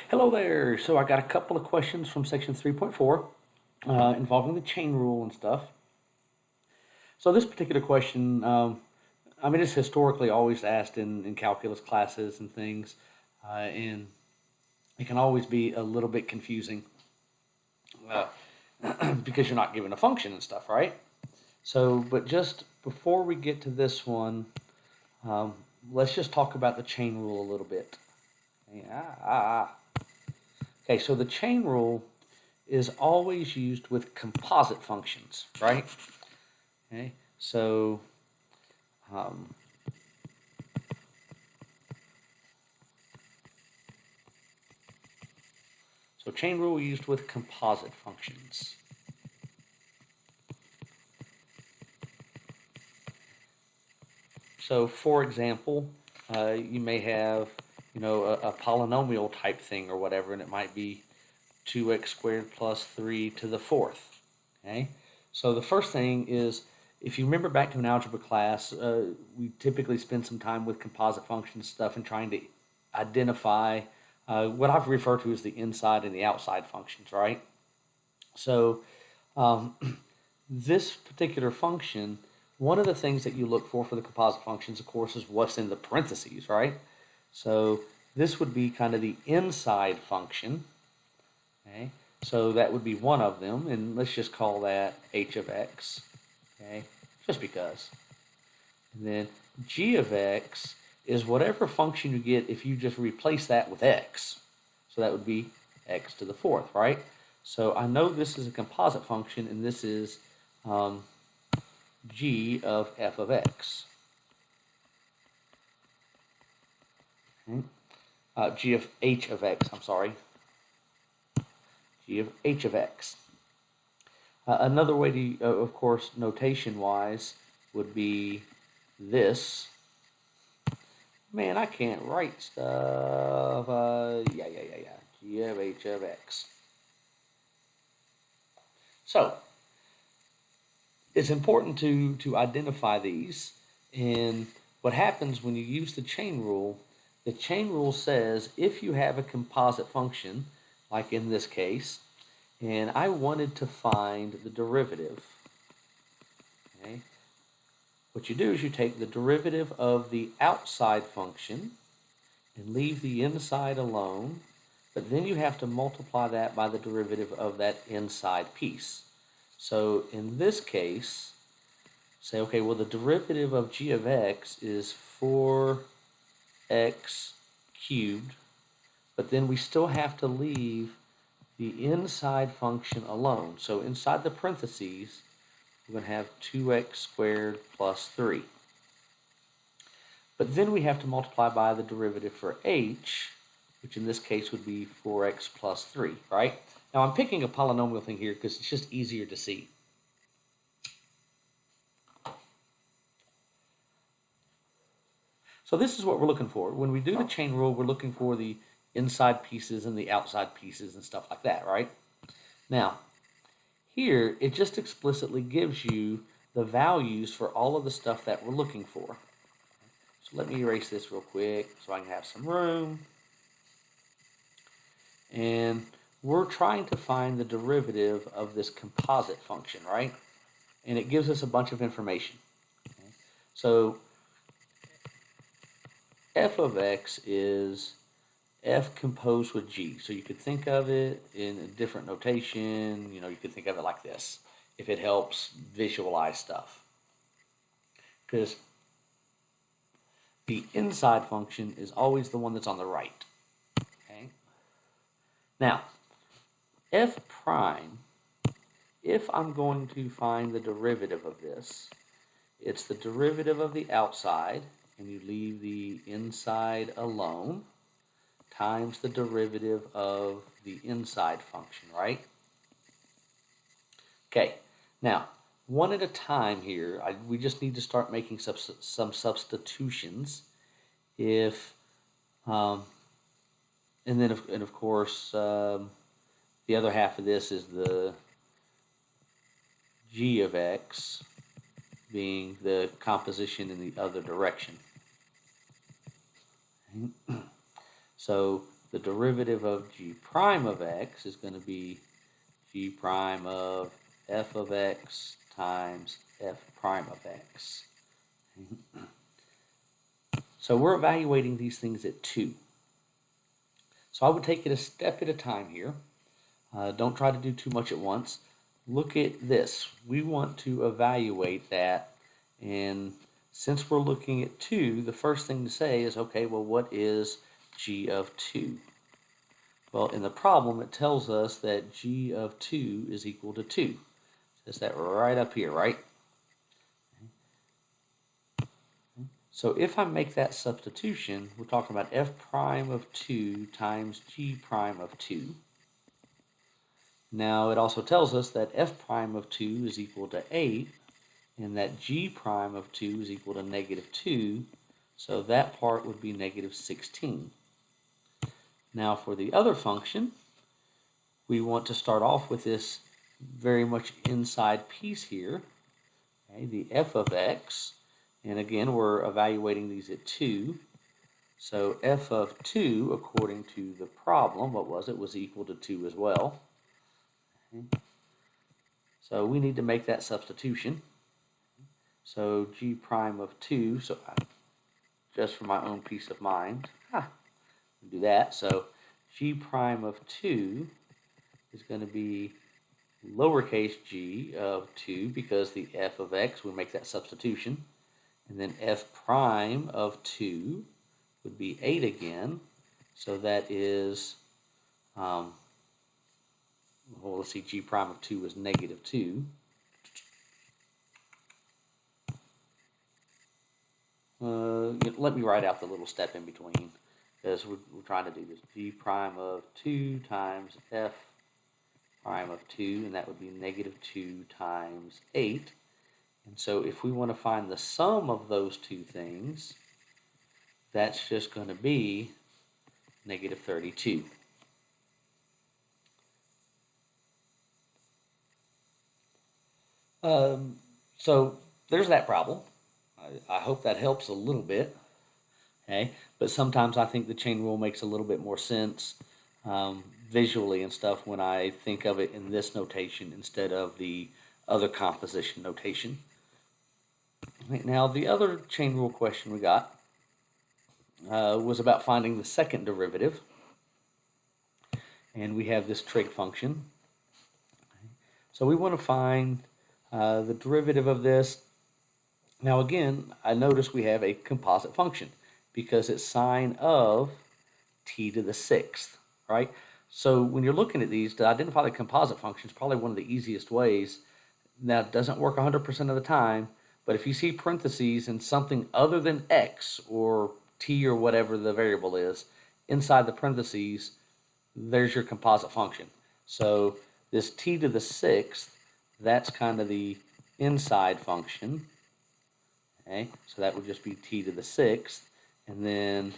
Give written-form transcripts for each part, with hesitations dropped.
Hello there. So I got a couple of questions from section 3.4 involving the chain rule and stuff. So this particular question, it's historically always asked in calculus classes and things, and it can always be a little bit confusing uh, because you're not given a function and stuff, right? So, but just before we get to this one, um, let's just talk about the chain rule a little bit. Okay, so the chain rule is always used with composite functions, right? Okay, um, so chain rule used with composite functions. So, for example, you may have, a polynomial type thing or whatever, and it might be 2x squared plus 3 to the fourth. Okay, so the first thing is, if you remember back to an algebra class, we typically spend some time with composite functions stuff and trying to identify what I've referred to as the inside and the outside functions, right? So um, this particular function, one of the things that you look for the composite functions, of course, is what's in the parentheses, right? So this would be kind of the inside function, okay? So that would be one of them, and let's just call that h of x, okay? Just because. And then g of x is whatever function you get if you just replace that with x. So that would be x to the fourth, right? So I know this is a composite function, and this is g of f of x. Okay. G of h of x, I'm sorry. G of h of x. Another way to, of course, notation-wise, would be this. Man, I can't write stuff. Yeah. G of h of x. So, it's important to identify these. And what happens when you use the chain rule says if you have a composite function, like in this case, and I wanted to find the derivative, okay, what you do is you take the derivative of the outside function and leave the inside alone, but then you have to multiply that by the derivative of that inside piece. So in this case, say, okay, well, the derivative of g of x is 4x cubed, but then we still have to leave the inside function alone. So inside the parentheses, we're going to have 2x squared plus 3. But then we have to multiply by the derivative for h, which in this case would be 4x plus 3, right? Now I'm picking a polynomial thing here because it's just easier to see. So this is what we're looking for. When we do the chain rule, we're looking for the inside pieces and the outside pieces and stuff like that, right? Now, here, it just explicitly gives you the values for all of the stuff that we're looking for. So let me erase this real quick so I can have some room. And we're trying to find the derivative of this composite function, right? And it gives us a bunch of information. Okay? So f of x is f composed with g. So you could think of it in a different notation. You could think of it like this, if it helps visualize stuff. Because the inside function is always the one that's on the right. Okay. Now, f prime, if I'm going to find the derivative of this, it's the derivative of the outside, and you leave the inside alone, times the derivative of the inside function, right? Okay, now, one at a time here, we just need to start making some substitutions. If, and of course, the other half of this is the g of x being the composition in the other direction. So the derivative of g prime of x is going to be g prime of f of x times f prime of x. So we're evaluating these things at 2. So I would take it a step at a time here. Don't try to do too much at once. Look at this. We want to evaluate that, and since we're looking at 2, the first thing to say is, okay, well, what is g of 2? Well, in the problem, it tells us that g of 2 is equal to 2. It says that right up here, right? So if I make that substitution, we're talking about f prime of 2 times g prime of 2. Now it also tells us that f prime of 2 is equal to 8, and that g prime of 2 is equal to negative 2, so that part would be negative 16. Now for the other function, we want to start off with this very much inside piece here, okay, the f of x. And again, we're evaluating these at 2. So f of 2, according to the problem, what was it? Was equal to 2 as well. Okay. So we need to make that substitution. So g prime of 2, so just for my own peace of mind, do that. So g prime of 2 is going to be lowercase g of 2 because the f of x, we make that substitution. And then f prime of 2 would be 8 again. So that is, well, let's see, g prime of 2 is negative 2. Let me write out the little step in between, because we're trying to do this. G prime of 2 times f prime of 2, and that would be negative 2 times 8. And so if we want to find the sum of those two things, that's just going to be negative 32. So there's that problem. I hope that helps a little bit. Okay, but sometimes I think the chain rule makes a little bit more sense visually and stuff when I think of it in this notation instead of the other composition notation. Right, now the other chain rule question we got was about finding the second derivative, and we have this trig function. So we want to find the derivative of this. Now again, I notice we have a composite function because it's sine of t to the 6th, right? So when you're looking at these, to identify the composite function is probably one of the easiest ways. Now, it doesn't work 100% of the time, but if you see parentheses and something other than x or t or whatever the variable is inside the parentheses, there's your composite function. So this t to the 6th, that's kind of the inside function. Okay, so that would just be t to the 6th, and then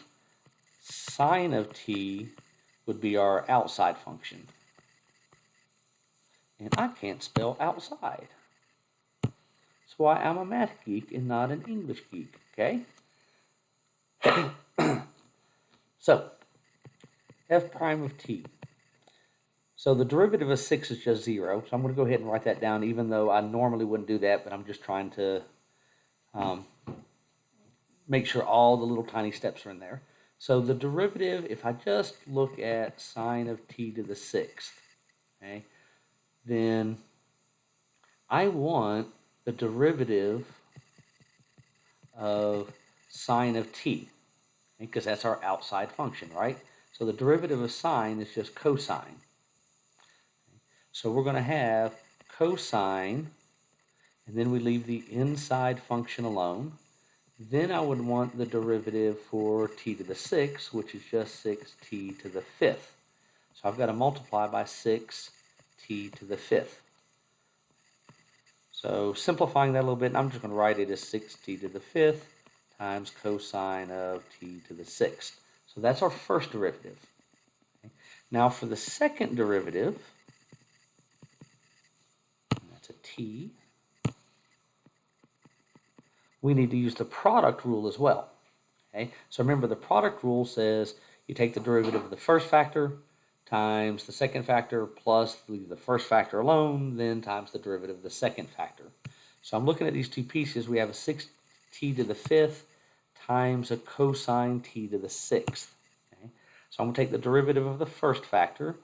sine of t would be our outside function. And I can't spell outside. That's why I'm a math geek and not an English geek, okay? So, f prime of t. So the derivative of 6 is just 0, so I'm going to go ahead and write that down, even though I normally wouldn't do that, but I'm just trying to make sure all the little tiny steps are in there. So the derivative, if I just look at sine of t to the 6th, okay, then I want the derivative of sine of t, because that's our outside function, right? So the derivative of sine is just cosine. So we're going to have cosine, and then we leave the inside function alone. Then I would want the derivative for t to the 6th, which is just 6t to the 5th. So I've got to multiply by 6t to the 5th. So simplifying that a little bit, I'm just going to write it as 6t to the 5th times cosine of t to the 6th. So that's our first derivative. Okay. Now for the second derivative, that's a t, we need to use the product rule as well. Okay? So remember, the product rule says you take the derivative of the first factor times the second factor plus leave the first factor alone, then times the derivative of the second factor. So I'm looking at these two pieces. We have a 6t to the fifth times a cosine t to the sixth. Okay? So I'm going to take the derivative of the first factor,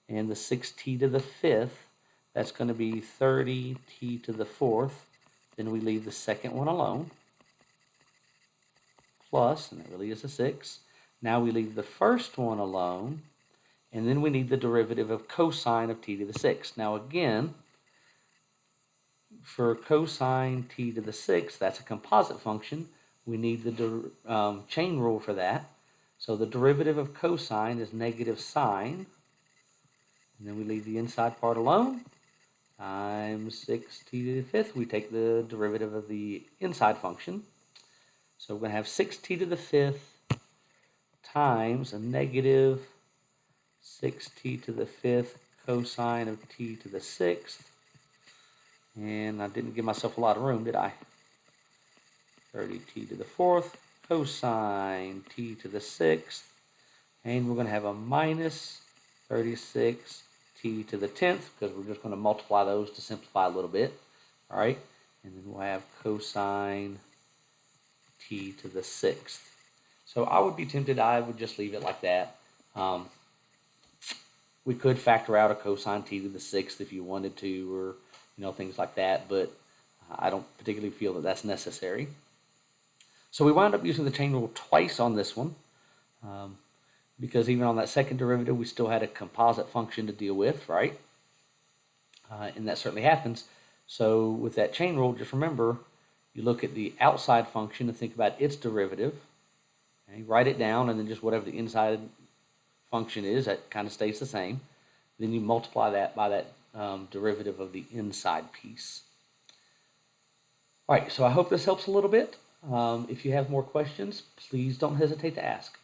and the 6t to the fifth, that's going to be 30t to the fourth. Then we leave the second one alone, plus, and that really is a 6. Now we leave the first one alone, and then we need the derivative of cosine of t to the sixth. Now again, for cosine t to the sixth, that's a composite function. We need the chain rule for that. So the derivative of cosine is negative sine, and then we leave the inside part alone, times 6t to the fifth. We take the derivative of the inside function. So we're going to have 6t to the fifth times a negative 6t to the fifth cosine of t to the sixth. And I didn't give myself a lot of room, did I? 30t to the fourth cosine t to the sixth. And we're going to have a minus 36 t to the 10th, because we're just going to multiply those to simplify a little bit. All right, and then we'll have cosine t to the sixth. So I would be tempted, I would just leave it like that. We could factor out a cosine t to the sixth if you wanted to, or things like that, but I don't particularly feel that that's necessary. So we wound up using the chain rule twice on this one. Because even on that second derivative, we still had a composite function to deal with, right? And that certainly happens. So with that chain rule, just remember, you look at the outside function and think about its derivative. Okay? Write it down, and then just whatever the inside function is, that kind of stays the same. Then you multiply that by that derivative of the inside piece. All right, so I hope this helps a little bit. If you have more questions, please don't hesitate to ask.